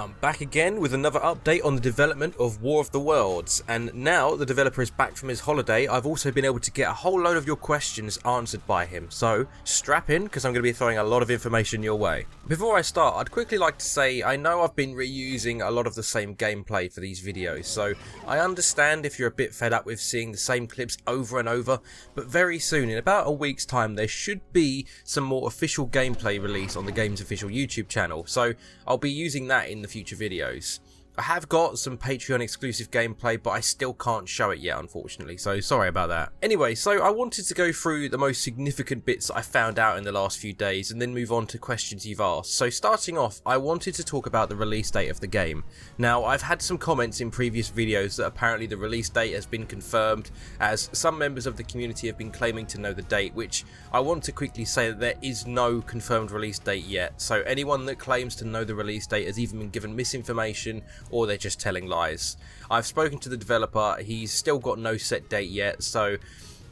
I'm back again with another update on the development of War of the Worlds, and now the developer is back from his holiday. I've also been able to get a whole load of your questions answered by him, so strap in because I'm going to be throwing a lot of information your way. Before I start, I'd quickly like to say I know I've been reusing a lot of the same gameplay for these videos, so I understand if you're a bit fed up with seeing the same clips over and over, but very soon, in about a week's time, there should be some more official gameplay released on the game's official YouTube channel, so I'll be using that in the future videos. I have got some Patreon exclusive gameplay, but I still can't show it yet, unfortunately, so sorry about that. Anyway, so I wanted to go through the most significant bits that I found out in the last few days and then move on to questions you've asked. So starting off, I wanted to talk about the release date of the game. Now, I've had some comments in previous videos that apparently the release date has been confirmed, as some members of the community have been claiming to know the date, which I want to quickly say that there is no confirmed release date yet. So anyone that claims to know the release date has either been given misinformation or they're just telling lies. I've spoken to the developer, he's still got no set date yet, so,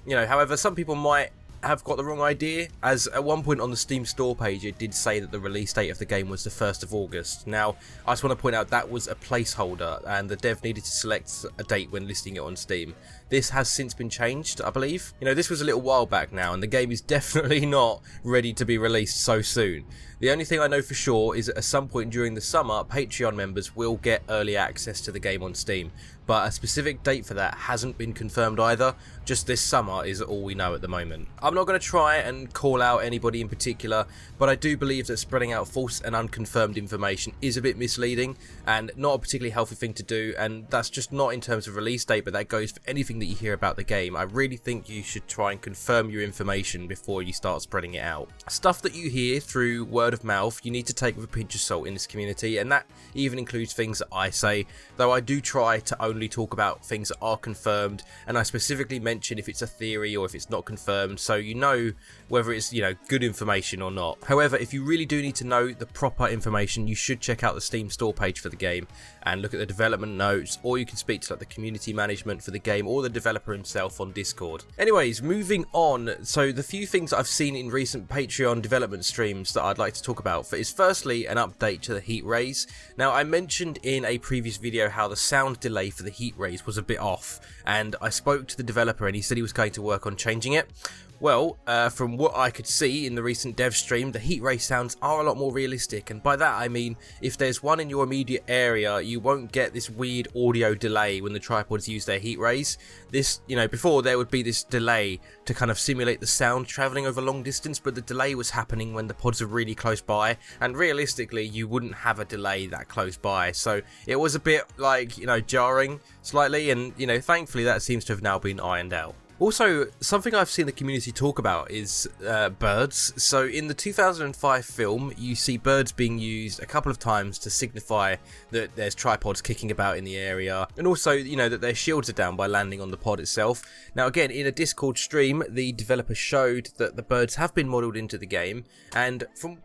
you know, however, some people might have got the wrong idea, as at one point on the Steam store page it did say that the release date of the game was the 1st of August. Now, I just want to point out that was a placeholder and the dev needed to select a date when listing it on Steam. This has since been changed, I believe. You know, this was a little while back now and the game is definitely not ready to be released so soon. The only thing I know for sure is that at some point during the summer, Patreon members will get early access to the game on Steam, but a specific date for that hasn't been confirmed either. Just this summer is all we know at the moment. I'm not going to try and call out anybody in particular, but I do believe that spreading out false and unconfirmed information is a bit misleading and not a particularly healthy thing to do, and that's just not in terms of release date, but that goes for anything that you hear about the game. I really think you should try and confirm your information before you start spreading it out. Stuff that you hear through word of mouth you need to take with a pinch of salt in this community, and that even includes things that I say, though I do try to only talk about things that are confirmed, and I specifically mention if it's a theory or if it's not confirmed, so you know whether it's, you know, good information or not. However, if you really do need to know the proper information, you should check out the Steam store page for the game and look at the development notes, or you can speak to like the community management for the game or the developer himself on Discord. Anyways, moving on, so the few things that I've seen in recent Patreon development streams that I'd like to talk about is firstly an update to the heat rays. Now, I mentioned in a previous video how the sound delay for the heat rays was a bit off, and I spoke to the developer and he said he was going to work on changing it. Well, from what I could see in the recent dev stream, the heat ray sounds are a lot more realistic, and by that I mean if there's one in your immediate area, you won't get this weird audio delay when the tripods use their heat rays. This, you know, before there would be this delay to kind of simulate the sound travelling over long distance, but the delay was happening when the pods are really close by, and realistically you wouldn't have a delay that close by, so it was a bit like, you know, jarring slightly, and, you know, thankfully that seems to have now been ironed out. Also, something I've seen the community talk about is birds. So in the 2005 film, you see birds being used a couple of times to signify that there's tripods kicking about in the area, and also, you know, that their shields are down by landing on the pod itself. Now again, in a Discord stream, the developer showed that the birds have been modelled into the game, and from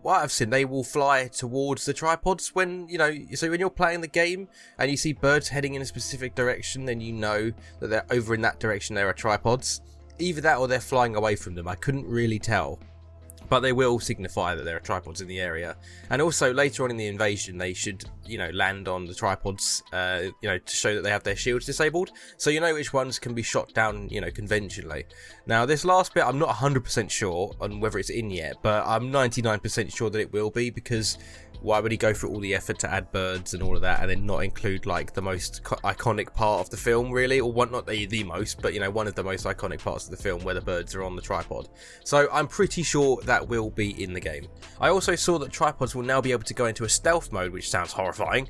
what I've seen, they will fly towards the tripods when, you know, so when you're playing the game and you see birds heading in a specific direction, then you know that they're over in that direction. There are tripods. Either that or they're flying away from them. I couldn't really tell, but they will signify that there are tripods in the area. And also later on in the invasion, they should, you know, land on the tripods, you know, to show that they have their shields disabled, so you know which ones can be shot down, you know, conventionally. Now this last bit I'm not 100% sure on whether it's in yet, but I'm 99% sure that it will be, because why would he go through all the effort to add birds and all of that and then not include like the most iconic part of the film, really, or one, not the most, but, you know, one of the most iconic parts of the film where the birds are on the tripod. So I'm pretty sure that will be in the game. I also saw that tripods will now be able to go into a stealth mode, which sounds horrifying,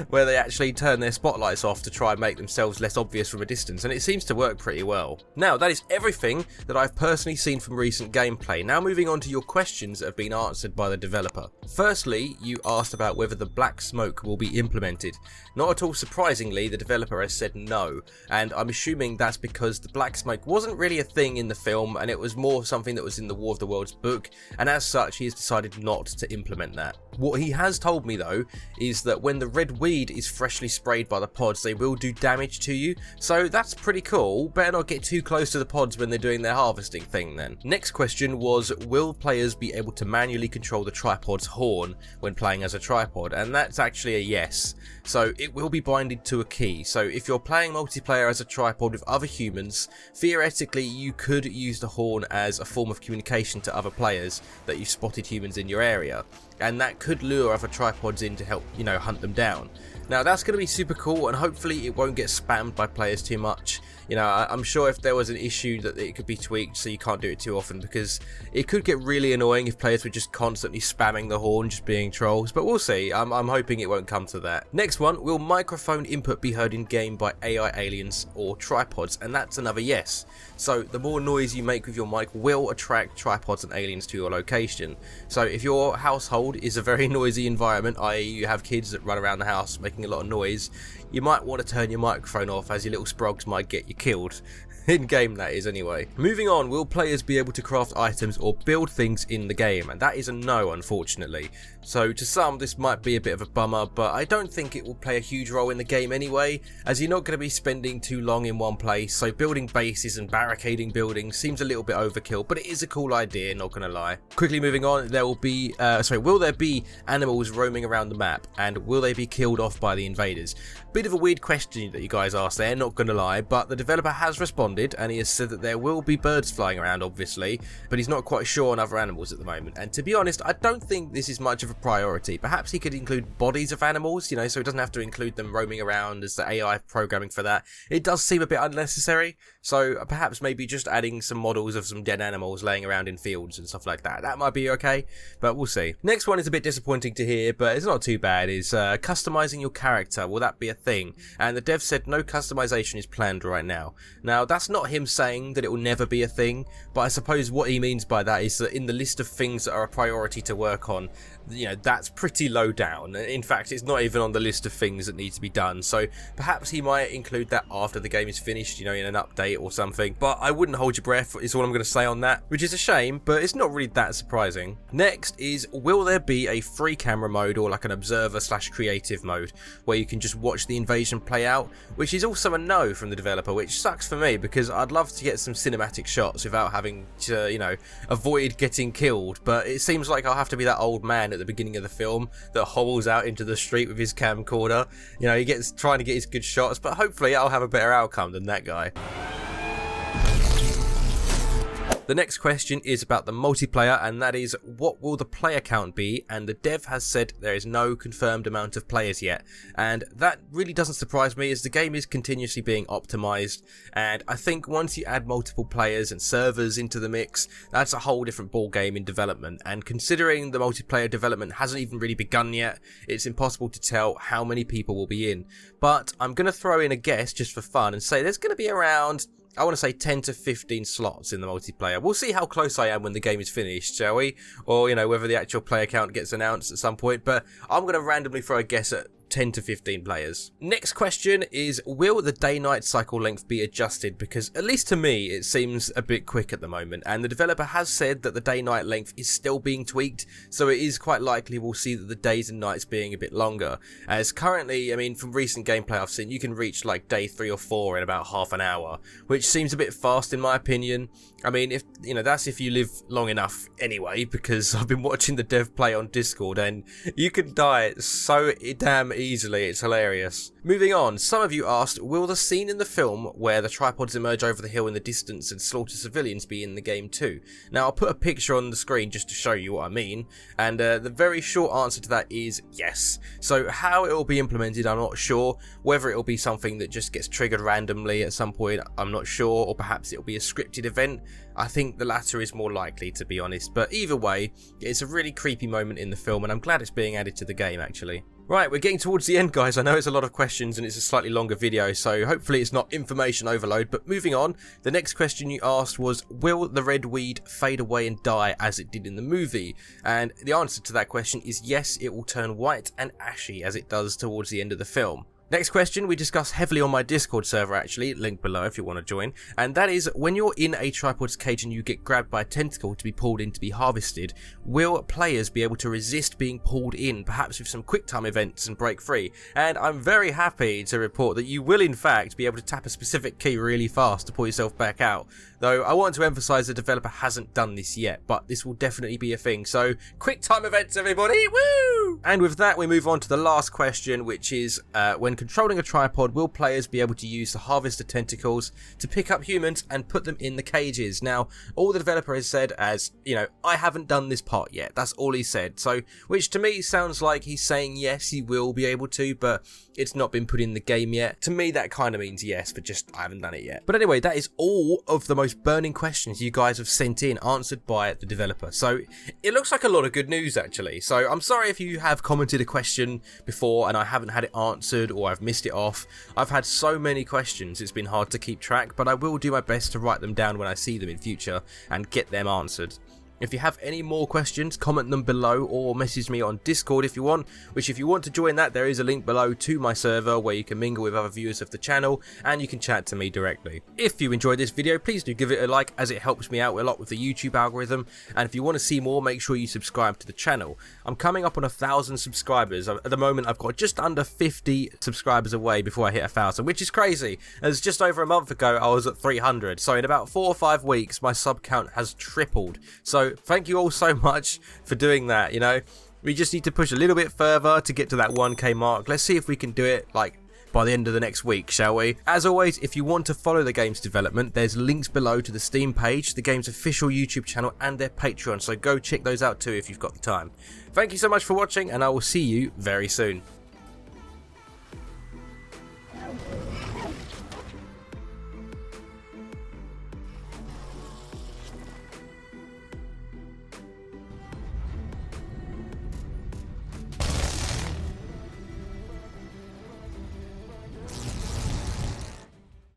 where they actually turn their spotlights off to try and make themselves less obvious from a distance, and it seems to work pretty well. Now that is everything that I've personally seen from recent gameplay. Now moving on to your questions that have been answered by the developer. Firstly, you asked about whether the black smoke will be implemented. Not at all surprisingly, the developer has said no, and I'm assuming that's because the black smoke wasn't really a thing in the film and it was more something that was in the War of the Worlds book, and as such he has decided not to implement that. What he has told me though is that when the red weed is freshly sprayed by the pods, they will do damage to you, so that's pretty cool. Better not get too close to the pods when they're doing their harvesting thing then. Next question was, will players be able to manually control the tripod's horn when playing as a tripod? And that's actually a yes. So it will be binded to a key, so if you're playing multiplayer as a tripod with other humans, theoretically you could use the horn as a form of communication to other players that you've spotted humans in your area, and that could lure other tripods in to help, you know, hunt them down. Now that's going to be super cool, and hopefully it won't get spammed by players too much. You know, I'm sure if there was an issue that it could be tweaked so you can't do it too often, because it could get really annoying if players were just constantly spamming the horn, just being trolls, but we'll see. I'm hoping it won't come to that. Next one, will microphone input be heard in game by AI aliens or tripods? And that's another yes. So the more noise you make with your mic will attract tripods and aliens to your location. So if your household is a very noisy environment, i.e. you have kids that run around the house making a lot of noise, you might want to turn your microphone off, as your little sprogs might get you killed. In game, that is, anyway. Moving on, will players be able to craft items or build things in the game? And that is a no, unfortunately. So to some this might be a bit of a bummer, but I don't think it will play a huge role in the game anyway, as you're not going to be spending too long in one place, so building bases and barricading buildings seems a little bit overkill, but it is a cool idea, not going to lie. Quickly moving on, there will be will there be animals roaming around the map, and will they be killed off by the invaders? Bit of a weird question that you guys asked there, not going to lie, but the developer has responded, and he has said that there will be birds flying around, obviously, but he's not quite sure on other animals at the moment. And to be honest, I don't think this is much of a priority. Perhaps he could include bodies of animals, you know, so he doesn't have to include them roaming around as the AI programming for that. It does seem a bit unnecessary, so perhaps maybe just adding some models of some dead animals laying around in fields and stuff like that. That might be okay, but we'll see. Next one is a bit disappointing to hear, but it's not too bad, is customizing your character. Will that be a thing? And the dev said no customization is planned right now. Now that's not him saying that it will never be a thing, but I suppose what he means by that is that in the list of things that are a priority to work on, you know, that's pretty low down. In fact, it's not even on the list of things that need to be done, so perhaps he might include that after the game is finished, you know, in an update or something, but I wouldn't hold your breath is all I'm going to say on that, which is a shame, but it's not really that surprising. Next is, will there be a free camera mode or like an observer / creative mode where you can just watch the invasion play out, which is also a no from the developer, which sucks for me because I'd love to get some cinematic shots without having to, you know, avoid getting killed, but it seems like I'll have to be that old man at the beginning of the film that hobbles out into the street with his camcorder. You know, he gets trying to get his good shots, but hopefully I'll have a better outcome than that guy. The next question is about the multiplayer, and that is, what will the player count be? And the dev has said there is no confirmed amount of players yet, and that really doesn't surprise me as the game is continuously being optimized, and I think once you add multiple players and servers into the mix, that's a whole different ball game in development. And considering the multiplayer development hasn't even really begun yet, it's impossible to tell how many people will be in. But I'm going to throw in a guess just for fun and say there's going to be around, I want to say 10 to 15 slots in the multiplayer. We'll see how close I am when the game is finished, shall we? Or, you know, whether the actual player count gets announced at some point. But I'm going to randomly throw a guess at 10 to 15 players. Next question is, will the day-night cycle length be adjusted? Because at least to me it seems a bit quick at the moment, and the developer has said that the day-night length is still being tweaked, so it is quite likely we'll see that the days and nights being a bit longer, as currently, I mean, from recent gameplay I've seen, you can reach like day 3 or 4 in about half an hour, which seems a bit fast in my opinion. I mean, if you know, that's if you live long enough anyway, because I've been watching the dev play on Discord and you can die so damn easily, it's hilarious. Moving on, some of you asked, will the scene in the film where the tripods emerge over the hill in the distance and slaughter civilians be in the game too? Now I'll put a picture on the screen just to show you what I mean, and the very short answer to that is yes. So how it will be implemented I'm not sure, whether it will be something that just gets triggered randomly at some point I'm not sure, or perhaps it will be a scripted event. I think the latter is more likely, to be honest, but either way, it's a really creepy moment in the film and I'm glad it's being added to the game actually. Right, we're getting towards the end, guys. I know it's a lot of questions and it's a slightly longer video, so hopefully it's not information overload, but moving on, the next question you asked was, will the red weed fade away and die as it did in the movie? And the answer to that question is yes, it will turn white and ashy as it does towards the end of the film. Next question we discuss heavily on my Discord server actually, link below if you want to join, and that is when you're in a tripod's cage and you get grabbed by a tentacle to be pulled in to be harvested, will players be able to resist being pulled in, perhaps with some quick time events and break free? And I'm very happy to report that you will in fact be able to tap a specific key really fast to pull yourself back out, though I want to emphasise the developer hasn't done this yet, but this will definitely be a thing, so quick time events everybody, woo! And with that we move on to the last question, which is when controlling a tripod, will players be able to use the harvester tentacles to pick up humans and put them in the cages? Now, all the developer has said as, you know, I haven't done this part yet. That's all he said. So, which to me sounds like he's saying yes, he will be able to, but it's not been put in the game yet. To me, that kind of means yes, but just I haven't done it yet. But anyway, that is all of the most burning questions you guys have sent in, answered by the developer. So, it looks like a lot of good news actually. So, I'm sorry if you have commented a question before and I haven't had it answered or I've missed it off. I've had so many questions, it's been hard to keep track, but I will do my best to write them down when I see them in future and get them answered. If you have any more questions, comment them below or message me on Discord if you want, which if you want to join that, there is a link below to my server where you can mingle with other viewers of the channel and you can chat to me directly. If you enjoyed this video, please do give it a like as it helps me out a lot with the YouTube algorithm, and if you want to see more, make sure you subscribe to the channel. I'm coming up on 1,000 subscribers. At the moment I've got just under 50 subscribers away before I hit 1,000, which is crazy, as just over a month ago I was at 300, so in about 4 or 5 weeks my sub count has tripled. So thank you all so much for doing that. You know, we just need to push a little bit further to get to that 1k mark. Let's see if we can do it like by the end of the next week, shall we? As always, if you want to follow the game's development, there's links below to the Steam page, the game's official YouTube channel and their Patreon, so go check those out too if you've got the time. Thank you so much for watching and I will see you very soon.